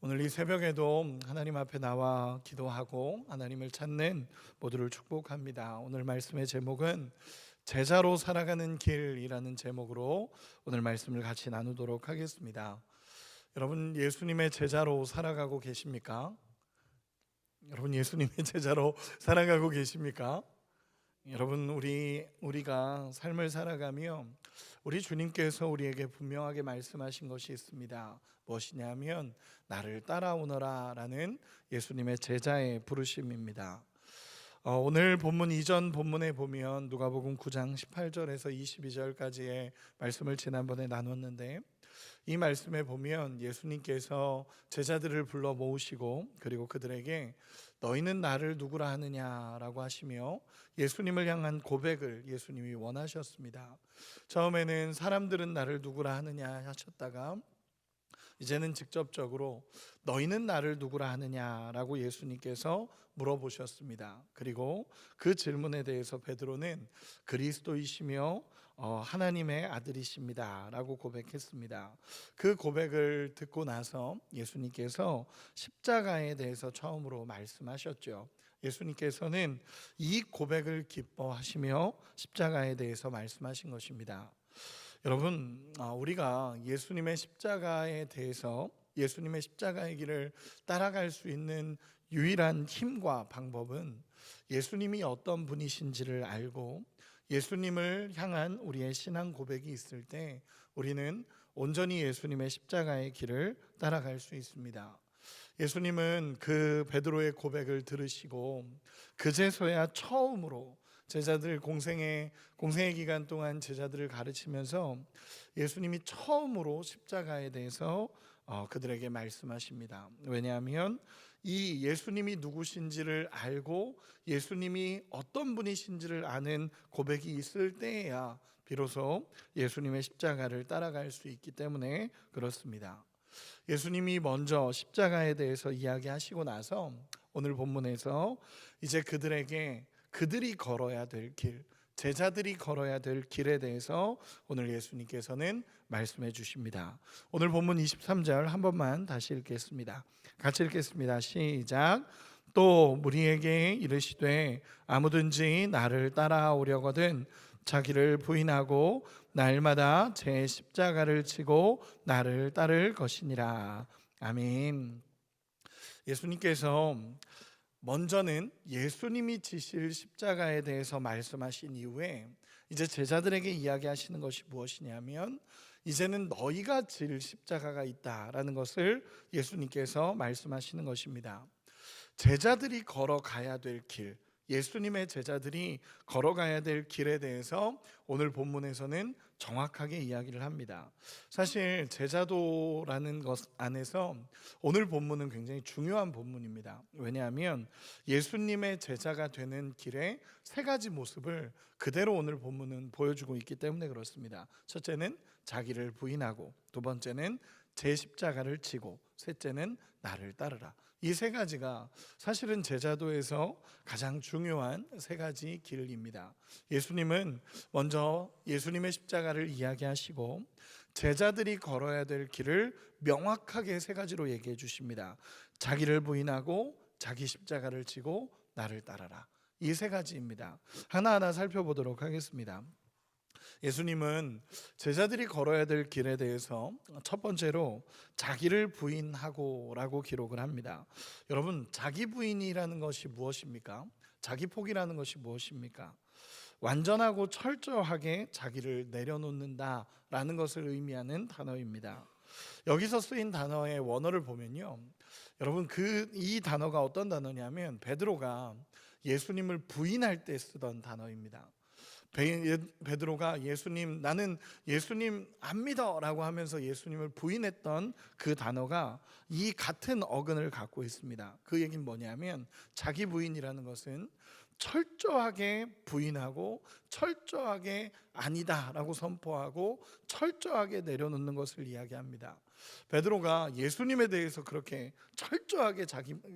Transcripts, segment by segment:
오늘 이 새벽에도 하나님 앞에 나와 기도하고 하나님을 찾는 모두를 축복합니다. 오늘 말씀의 제목은 제자로 살아가는 길이라는 제목으로 오늘 말씀을 같이 나누도록 하겠습니다. 여러분, 예수님의 제자로 살아가고 계십니까? 여러분, 예수님의 제자로 살아가고 계십니까? 여러분, 우리가 삶을 살아가며 우리 주님께서 우리에게 분명하게 말씀하신 것이 있습니다. 무엇이냐면 나를 따라오너라 라는 예수님의 제자의 부르심입니다. 오늘 본문 이전 본문에 보면 누가복음 9장 18절에서 22절까지의 말씀을 지난번에 나눴는데, 이 말씀에 보면 예수님께서 제자들을 불러 모으시고 그리고 그들에게 너희는 나를 누구라 하느냐라고 하시며 예수님을 향한 고백을 예수님이 원하셨습니다. 처음에는 사람들은 나를 누구라 하느냐 하셨다가 이제는 직접적으로 너희는 나를 누구라 하느냐라고 예수님께서 물어보셨습니다. 그리고 그 질문에 대해서 베드로는 그리스도이시며 하나님의 아들이십니다 라고 고백했습니다. 그 고백을 듣고 나서 예수님께서 십자가에 대해서 처음으로 말씀하셨죠. 예수님께서는 이 고백을 기뻐하시며 십자가에 대해서 말씀하신 것입니다. 여러분, 우리가 예수님의 십자가에 대해서 예수님의 십자가의 길을 따라갈 수 있는 유일한 힘과 방법은 예수님이 어떤 분이신지를 알고 예수님을 향한 우리의 신앙 고백이 있을 때 우리는 온전히 예수님의 십자가의 길을 따라갈 수 있습니다. 예수님은 그 베드로의 고백을 들으시고 그제서야 처음으로 제자들 공생의 기간 동안 제자들을 가르치면서 예수님이 처음으로 십자가에 대해서 그들에게 말씀하십니다. 왜냐하면 이 예수님이 누구신지를 알고 예수님이 어떤 분이신지를 아는 고백이 있을 때에야 비로소 예수님의 십자가를 따라갈 수 있기 때문에 그렇습니다. 예수님이 먼저 십자가에 대해서 이야기하시고 나서 오늘 본문에서 이제 그들에게 그들이 걸어야 될 길, 제자들이 걸어야 될 길에 대해서 오늘 예수님께서는 말씀해 주십니다. 오늘 본문 23절 한 번만 다시 읽겠습니다. 같이 읽겠습니다. 시작. 또 무리에게 이르시되 아무든지 나를 따라오려거든 자기를 부인하고 날마다 제 십자가를 지고 나를 따를 것이니라. 아멘. 예수님께서 먼저는 예수님이 지실 십자가에 대해서 말씀하신 이후에 이제 제자들에게 이야기하시는 것이 무엇이냐면 이제는 너희가 질 십자가가 있다라는 것을 예수님께서 말씀하시는 것입니다. 제자들이 걸어가야 될 길, 예수님의 제자들이 걸어가야 될 길에 대해서 오늘 본문에서는 정확하게 이야기를 합니다. 사실 제자도라는 것 안에서 오늘 본문은 굉장히 중요한 본문입니다. 왜냐하면 예수님의 제자가 되는 길의 세 가지 모습을 그대로 오늘 본문은 보여주고 있기 때문에 그렇습니다. 첫째는 자기를 부인하고, 두 번째는 제 십자가를 지고, 셋째는 나를 따르라. 이 세 가지가 사실은 제자도에서 가장 중요한 세 가지 길입니다. 예수님은 먼저 예수님의 십자가를 이야기하시고 제자들이 걸어야 될 길을 명확하게 세 가지로 얘기해 주십니다. 자기를 부인하고 자기 십자가를 지고 나를 따라라. 이 세 가지입니다. 하나하나 살펴보도록 하겠습니다. 예수님은 제자들이 걸어야 될 길에 대해서 첫 번째로 자기를 부인하고 라고 기록을 합니다. 여러분, 자기 부인이라는 것이 무엇입니까? 자기 포기라는 것이 무엇입니까? 완전하고 철저하게 자기를 내려놓는다라는 것을 의미하는 단어입니다. 여기서 쓰인 단어의 원어를 보면요, 여러분, 이 단어가 어떤 단어냐면 베드로가 예수님을 부인할 때 쓰던 단어입니다. 베드로가 나는 예수님 안 믿어라고 하면서 예수님을 부인했던 그 단어가 이 같은 어근을 갖고 있습니다. 그 얘기는 뭐냐면 자기 부인이라는 것은 철저하게 부인하고 철저하게 아니다라고 선포하고 철저하게 내려놓는 것을 이야기합니다. 베드로가 예수님에 대해서 그렇게 철저하게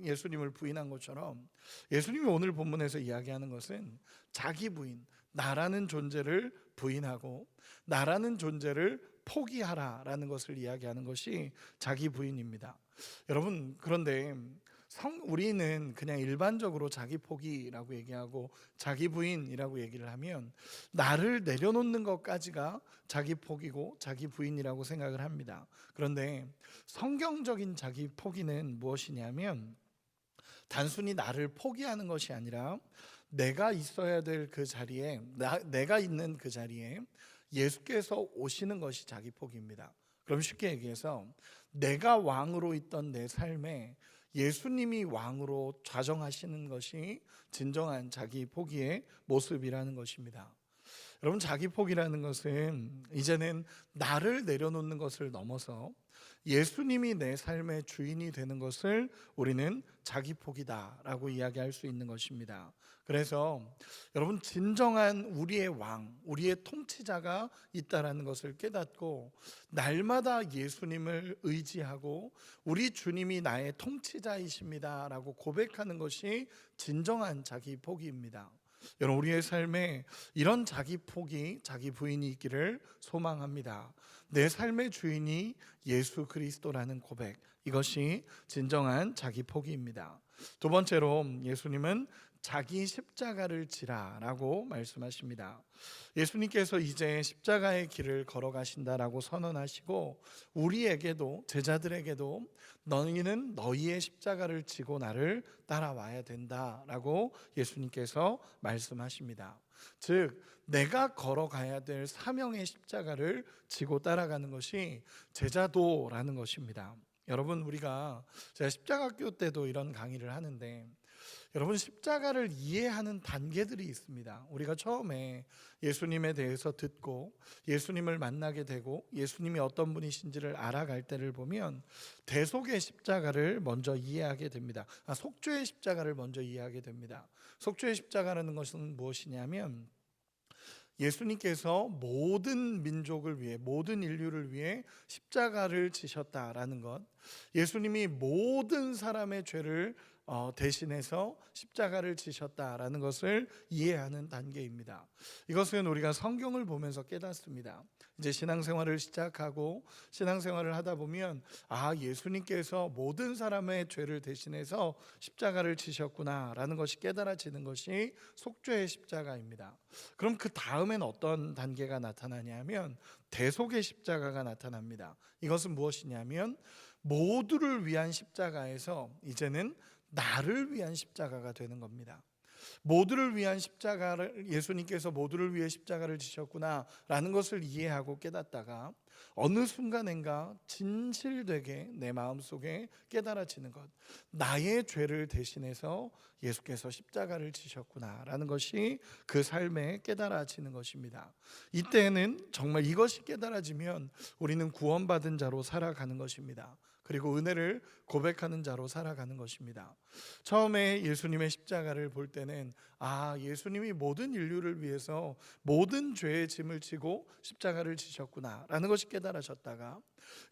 예수님을 부인한 것처럼 예수님이 오늘 본문에서 이야기하는 것은 자기 부인, 나라는 존재를 부인하고 나라는 존재를 포기하라라는 것을 이야기하는 것이 자기 부인입니다. 여러분, 그런데 우리는 그냥 일반적으로 자기 포기라고 얘기하고 자기 부인이라고 얘기를 하면 나를 내려놓는 것까지가 자기 포기고 자기 부인이라고 생각을 합니다. 그런데 성경적인 자기 포기는 무엇이냐면 단순히 나를 포기하는 것이 아니라 내가 있어야 될 그 자리에 내가 있는 그 자리에 예수께서 오시는 것이 자기 포기입니다. 그럼 쉽게 얘기해서 내가 왕으로 있던 내 삶에 예수님이 왕으로 좌정하시는 것이 진정한 자기 포기의 모습이라는 것입니다. 여러분, 자기 포기라는 것은 이제는 나를 내려놓는 것을 넘어서 예수님이 내 삶의 주인이 되는 것을 우리는 자기 포기다라고 이야기할 수 있는 것입니다. 그래서 여러분, 진정한 우리의 왕, 우리의 통치자가 있다라는 것을 깨닫고 날마다 예수님을 의지하고 우리 주님이 나의 통치자이십니다라고 고백하는 것이 진정한 자기 포기입니다. 여러분, 우리의 삶에 이런 자기 포기, 자기 부인이 있기를 소망합니다. 내 삶의 주인이 예수 그리스도라는 고백, 이것이 진정한 자기 포기입니다. 두 번째로 예수님은 자기 십자가를 지라라고 말씀하십니다. 예수님께서 이제 십자가의 길을 걸어가신다라고 선언하시고 우리에게도, 제자들에게도 너희는 너희의 십자가를 지고 나를 따라와야 된다라고 예수님께서 말씀하십니다. 즉 내가 걸어가야 될 사명의 십자가를 지고 따라가는 것이 제자도라는 것입니다. 여러분, 제가 십자가학교 때도 이런 강의를 하는데 여러분, 십자가를 이해하는 단계들이 있습니다. 우리가 처음에 예수님에 대해서 듣고 예수님을 만나게 되고 예수님이 어떤 분이신지를 알아갈 때를 보면 대속의 십자가를 먼저 이해하게 됩니다. 속죄의 십자가를 먼저 이해하게 됩니다. 속죄의 십자가라는 것은 무엇이냐면 예수님께서 모든 민족을 위해, 모든 인류를 위해 십자가를 지셨다라는 것, 예수님이 모든 사람의 죄를 대신해서 십자가를 지셨다라는 것을 이해하는 단계입니다. 이것은 우리가 성경을 보면서 깨닫습니다. 이제 신앙생활을 시작하고 신앙생활을 하다 보면 예수님께서 모든 사람의 죄를 대신해서 십자가를 지셨구나라는 것이 깨달아지는 것이 속죄의 십자가입니다. 그럼 그 다음엔 어떤 단계가 나타나냐면 대속의 십자가가 나타납니다. 이것은 무엇이냐면 모두를 위한 십자가에서 이제는 나를 위한 십자가가 되는 겁니다. 모두를 위한 십자가를, 예수님께서 모두를 위해 십자가를 지셨구나라는 것을 이해하고 깨닫다가 어느 순간인가 진실되게 내 마음속에 깨달아지는 것, 나의 죄를 대신해서 예수께서 십자가를 지셨구나라는 것이 그 삶에 깨달아지는 것입니다. 이때는 정말 이것이 깨달아지면 우리는 구원받은 자로 살아가는 것입니다. 그리고 은혜를 고백하는 자로 살아가는 것입니다. 처음에 예수님의 십자가를 볼 때는 예수님이 모든 인류를 위해서 모든 죄의 짐을 지고 십자가를 지셨구나라는 것이 깨달아졌다가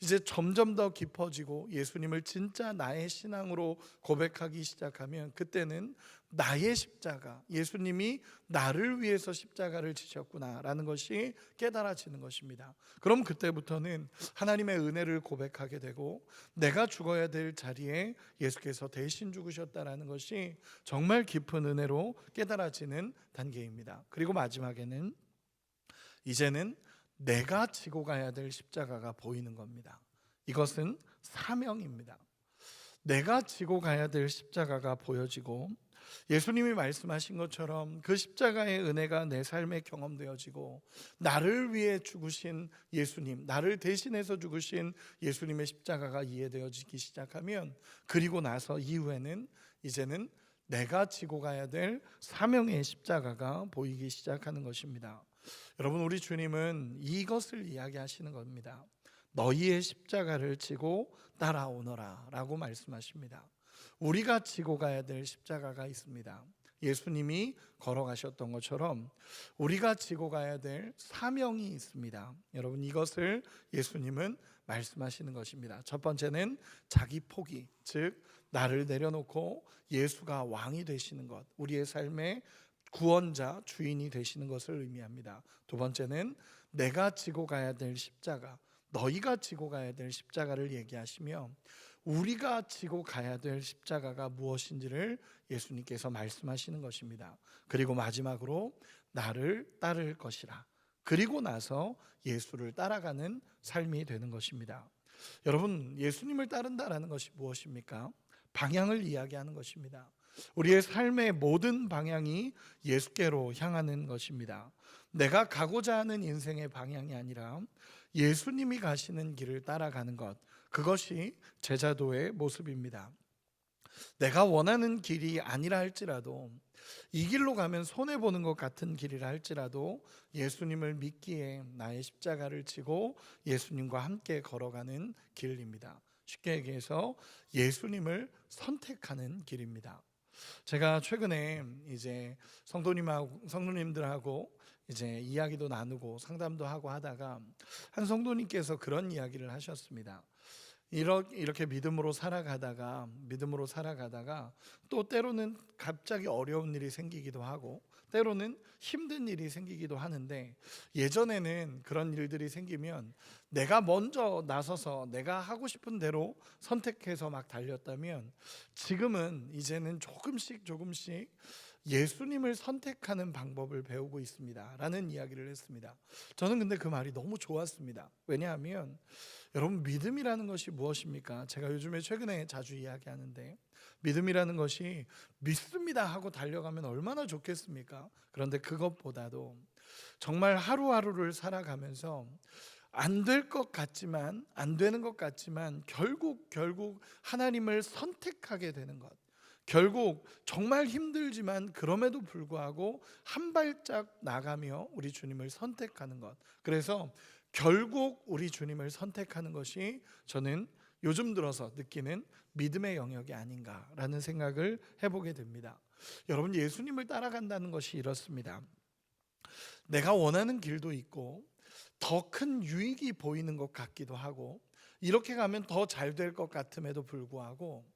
이제 점점 더 깊어지고 예수님을 진짜 나의 신앙으로 고백하기 시작하면 그때는 나의 십자가, 예수님이 나를 위해서 십자가를 지셨구나라는 것이 깨달아지는 것입니다. 그럼 그때부터는 하나님의 은혜를 고백하게 되고 내가 죽어야 될 자리에 예수께서 대신 죽으셨다라는 것이 정말 깊은 은혜로 깨달아지는 단계입니다. 그리고 마지막에는 이제는 내가 지고 가야 될 십자가가 보이는 겁니다. 이것은 사명입니다. 내가 지고 가야 될 십자가가 보여지고 예수님이 말씀하신 것처럼 그 십자가의 은혜가 내 삶에 경험되어지고 나를 위해 죽으신 예수님, 나를 대신해서 죽으신 예수님의 십자가가 이해되어지기 시작하면 그리고 나서 이후에는 이제는 내가 지고 가야 될 사명의 십자가가 보이기 시작하는 것입니다. 여러분, 우리 주님은 이것을 이야기하시는 겁니다. 너희의 십자가를 지고 따라오너라 라고 말씀하십니다. 우리가 지고 가야 될 십자가가 있습니다. 예수님이 걸어가셨던 것처럼 우리가 지고 가야 될 사명이 있습니다. 여러분, 이것을 예수님은 말씀하시는 것입니다. 첫 번째는 자기 포기, 즉 나를 내려놓고 예수가 왕이 되시는 것, 우리의 삶의 구원자, 주인이 되시는 것을 의미합니다. 두 번째는 내가 지고 가야 될 십자가, 너희가 지고 가야 될 십자가를 얘기하시며 우리가 지고 가야 될 십자가가 무엇인지를 예수님께서 말씀하시는 것입니다. 그리고 마지막으로 나를 따를 것이라. 그리고 나서 예수를 따라가는 삶이 되는 것입니다. 여러분, 예수님을 따른다라는 것이 무엇입니까? 방향을 이야기하는 것입니다. 우리의 삶의 모든 방향이 예수께로 향하는 것입니다. 내가 가고자 하는 인생의 방향이 아니라 예수님이 가시는 길을 따라가는 것, 그것이 제자도의 모습입니다. 내가 원하는 길이 아니라 할지라도, 이 길로 가면 손해보는 것 같은 길이라 할지라도 예수님을 믿기에 나의 십자가를 지고 예수님과 함께 걸어가는 길입니다. 쉽게 얘기해서 예수님을 선택하는 길입니다. 제가 최근에 이제 성도님들하고 이제 이야기도 나누고 상담도 하고 하다가 한 성도님께서 그런 이야기를 하셨습니다. 이렇게 믿음으로 살아가다가 또 때로는 갑자기 어려운 일이 생기기도 하고 때로는 힘든 일이 생기기도 하는데, 예전에는 그런 일들이 생기면 내가 먼저 나서서 내가 하고 싶은 대로 선택해서 막 달렸다면, 지금은 이제는 조금씩 예수님을 선택하는 방법을 배우고 있습니다 라는 이야기를 했습니다. 저는 근데 그 말이 너무 좋았습니다. 왜냐하면 여러분, 믿음이라는 것이 무엇입니까? 제가 요즘에 최근에 자주 이야기하는데, 믿음이라는 것이 믿습니다 하고 달려가면 얼마나 좋겠습니까? 그런데 그것보다도 정말 하루하루를 살아가면서 안 될 것 같지만, 안 되는 것 같지만 결국 하나님을 선택하게 되는 것, 결국 정말 힘들지만 그럼에도 불구하고 한 발짝 나가며 우리 주님을 선택하는 것, 그래서 결국 우리 주님을 선택하는 것이 저는 요즘 들어서 느끼는 믿음의 영역이 아닌가라는 생각을 해보게 됩니다. 여러분, 예수님을 따라간다는 것이 이렇습니다. 내가 원하는 길도 있고 더 큰 유익이 보이는 것 같기도 하고, 이렇게 가면 더 잘 될 것 같음에도 불구하고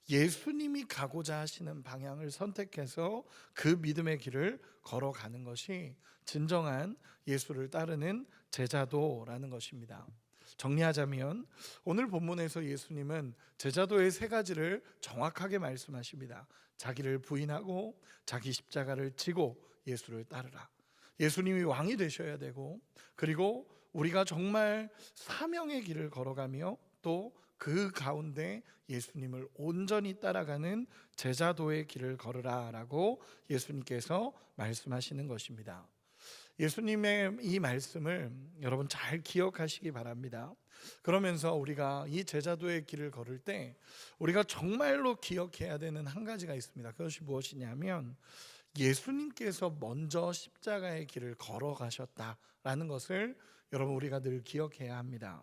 예수님이 가고자 하시는 방향을 선택해서 그 믿음의 길을 걸어가는 것이 진정한 예수를 따르는 제자도라는 것입니다. 정리하자면 오늘 본문에서 예수님은 제자도의 세 가지를 정확하게 말씀하십니다. 자기를 부인하고 자기 십자가를 지고 예수를 따르라. 예수님이 왕이 되셔야 되고, 그리고 우리가 정말 사명의 길을 걸어가며 또 그 가운데 예수님을 온전히 따라가는 제자도의 길을 걸으라라고 예수님께서 말씀하시는 것입니다. 예수님의 이 말씀을 여러분 잘 기억하시기 바랍니다. 그러면서 우리가 이 제자도의 길을 걸을 때 우리가 정말로 기억해야 되는 한 가지가 있습니다. 그것이 무엇이냐면 예수님께서 먼저 십자가의 길을 걸어가셨다라는 것을 여러분 우리가 늘 기억해야 합니다.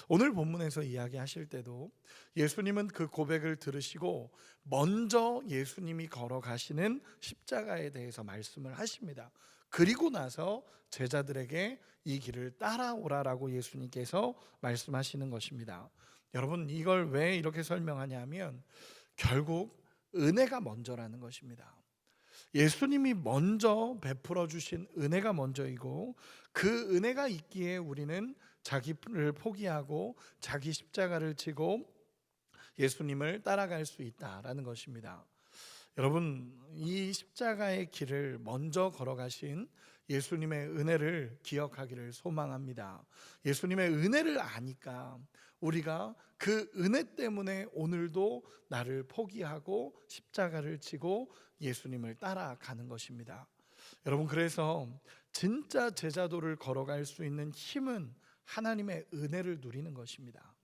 오늘 본문에서 이야기하실 때도 예수님은 그 고백을 들으시고 먼저 예수님이 걸어가시는 십자가에 대해서 말씀을 하십니다. 그리고 나서 제자들에게 이 길을 따라오라라고 예수님께서 말씀하시는 것입니다. 여러분, 이걸 왜 이렇게 설명하냐면 결국 은혜가 먼저라는 것입니다. 예수님이 먼저 베풀어 주신 은혜가 먼저이고, 그 은혜가 있기에 우리는 자기를 포기하고 자기 십자가를 지고 예수님을 따라갈 수 있다라는 것입니다. 여러분, 이 십자가의 길을 먼저 걸어가신 예수님의 은혜를 기억하기를 소망합니다. 예수님의 은혜를 아니까 우리가 그 은혜 때문에 오늘도 나를 포기하고 십자가를 지고 예수님을 따라가는 것입니다. 여러분, 그래서 진짜 제자도를 걸어갈 수 있는 힘은 하나님의 은혜를 누리는 것입니다.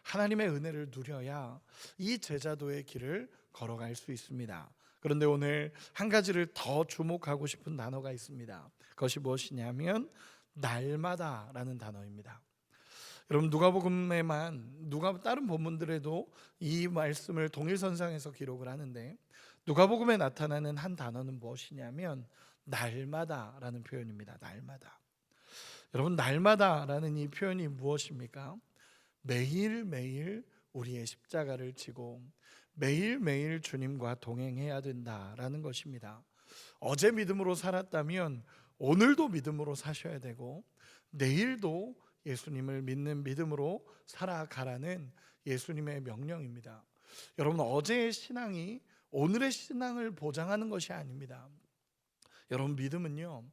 하나님의 은혜를 누려야 이 제자도의 길을 걸어갈 수 있습니다. 그런데 오늘 한 가지를 더 주목하고 싶은 단어가 있습니다. 그것이 무엇이냐면 날마다라는 단어입니다. 여러분, 다른 본문들에도 이 말씀을 동일선상에서 기록을 하는데, 누가복음에 나타나는 한 단어는 무엇이냐면 날마다라는 표현입니다. 날마다. 여러분, 날마다라는 이 표현이 무엇입니까? 매일매일 우리의 십자가를 지고 매일매일 주님과 동행해야 된다라는 것입니다. 어제 믿음으로 살았다면 오늘도 믿음으로 사셔야 되고, 내일도 예수님을 믿는 믿음으로 살아가라는 예수님의 명령입니다. 여러분, 어제의 신앙이 오늘의 신앙을 보장하는 것이 아닙니다. 여러분, 믿음은요,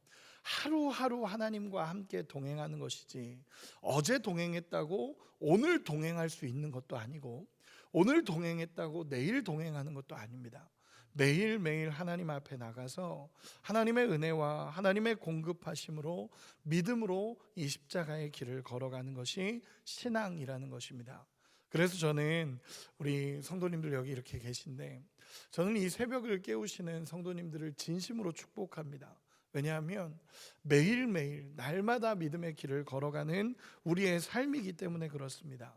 하루하루 하나님과 함께 동행하는 것이지, 어제 동행했다고 오늘 동행할 수 있는 것도 아니고, 오늘 동행했다고 내일 동행하는 것도 아닙니다. 매일매일 하나님 앞에 나가서 하나님의 은혜와 하나님의 공급하심으로 믿음으로 이 십자가의 길을 걸어가는 것이 신앙이라는 것입니다. 그래서 저는 우리 성도님들 여기 이렇게 계신데, 저는 이 새벽을 깨우시는 성도님들을 진심으로 축복합니다. 왜냐하면 매일매일 날마다 믿음의 길을 걸어가는 우리의 삶이기 때문에 그렇습니다.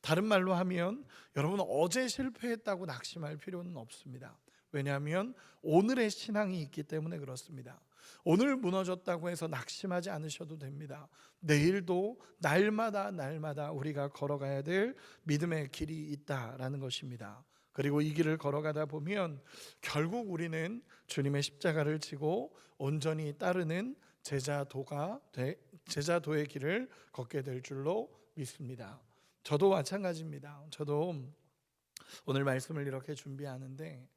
다른 말로 하면 여러분, 어제 실패했다고 낙심할 필요는 없습니다. 왜냐하면 오늘의 신앙이 있기 때문에 그렇습니다. 오늘 무너졌다고 해서 낙심하지 않으셔도 됩니다. 내일도 날마다 우리가 걸어가야 될 믿음의 길이 있다라는 것입니다. 그리고 이 길을 걸어가다 보면 결국 우리는 주님의 십자가를 지고 온전히 따르는 제자도의 길을 걷게 될 줄로 믿습니다. 저도 마찬가지입니다. 저도 오늘 말씀을 이렇게 준비하는데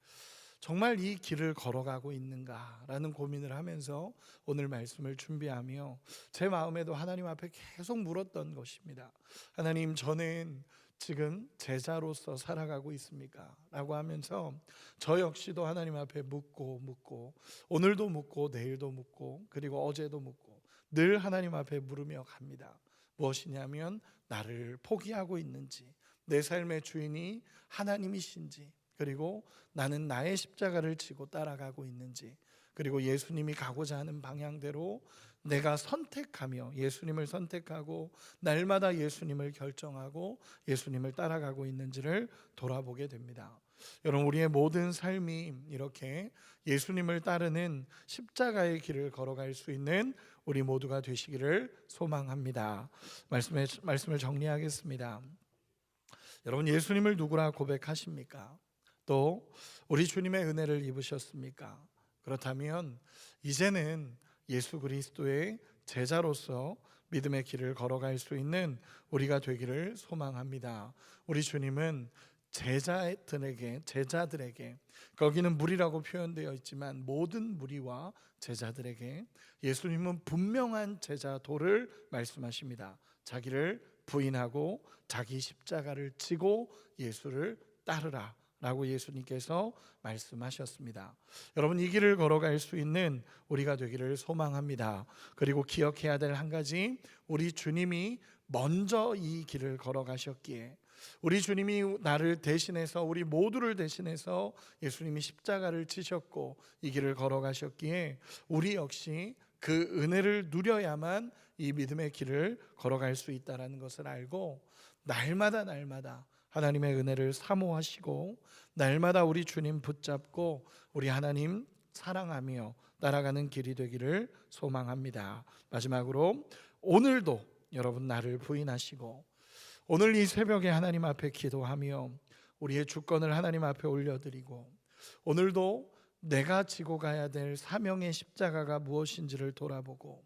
정말 이 길을 걸어가고 있는가라는 고민을 하면서 오늘 말씀을 준비하며 제 마음에도 하나님 앞에 계속 물었던 것입니다. 하나님, 저는 지금 제자로서 살아가고 있습니까? 라고 하면서 저 역시도 하나님 앞에 묻고 오늘도 묻고 내일도 묻고 그리고 어제도 묻고 늘 하나님 앞에 물으며 갑니다. 무엇이냐면 나를 포기하고 있는지, 내 삶의 주인이 하나님이신지, 그리고 나는 나의 십자가를 지고 따라가고 있는지, 그리고 예수님이 가고자 하는 방향대로 내가 선택하며 예수님을 선택하고 날마다 예수님을 결정하고 예수님을 따라가고 있는지를 돌아보게 됩니다. 여러분, 우리의 모든 삶이 이렇게 예수님을 따르는 십자가의 길을 걸어갈 수 있는 우리 모두가 되시기를 소망합니다. 말씀을 정리하겠습니다. 여러분, 예수님을 누구라 고백하십니까? 또 우리 주님의 은혜를 입으셨습니까? 그렇다면 이제는 예수 그리스도의 제자로서 믿음의 길을 걸어갈 수 있는 우리가 되기를 소망합니다. 우리 주님은 제자들에게, 거기는 무리라고 표현되어 있지만 모든 무리와 제자들에게 예수님은 분명한 제자도를 말씀하십니다. 자기를 부인하고 자기 십자가를 지고 예수를 따르라 라고 예수님께서 말씀하셨습니다. 여러분, 이 길을 걸어갈 수 있는 우리가 되기를 소망합니다. 그리고 기억해야 될 한 가지, 우리 주님이 먼저 이 길을 걸어가셨기에, 우리 주님이 나를 대신해서, 우리 모두를 대신해서 예수님이 십자가를 지셨고 이 길을 걸어가셨기에 우리 역시 그 은혜를 누려야만 이 믿음의 길을 걸어갈 수 있다는 것을 알고 날마다 하나님의 은혜를 사모하시고 날마다 우리 주님 붙잡고 우리 하나님 사랑하며 따라가는 길이 되기를 소망합니다. 마지막으로 오늘도 여러분 나를 부인하시고 오늘 이 새벽에 하나님 앞에 기도하며 우리의 주권을 하나님 앞에 올려드리고 오늘도 내가 지고 가야 될 사명의 십자가가 무엇인지를 돌아보고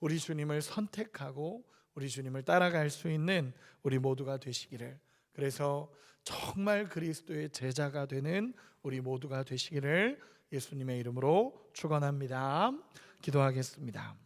우리 주님을 선택하고 우리 주님을 따라갈 수 있는 우리 모두가 되시기를, 그래서 정말 그리스도의 제자가 되는 우리 모두가 되시기를 예수님의 이름으로 축원합니다. 기도하겠습니다.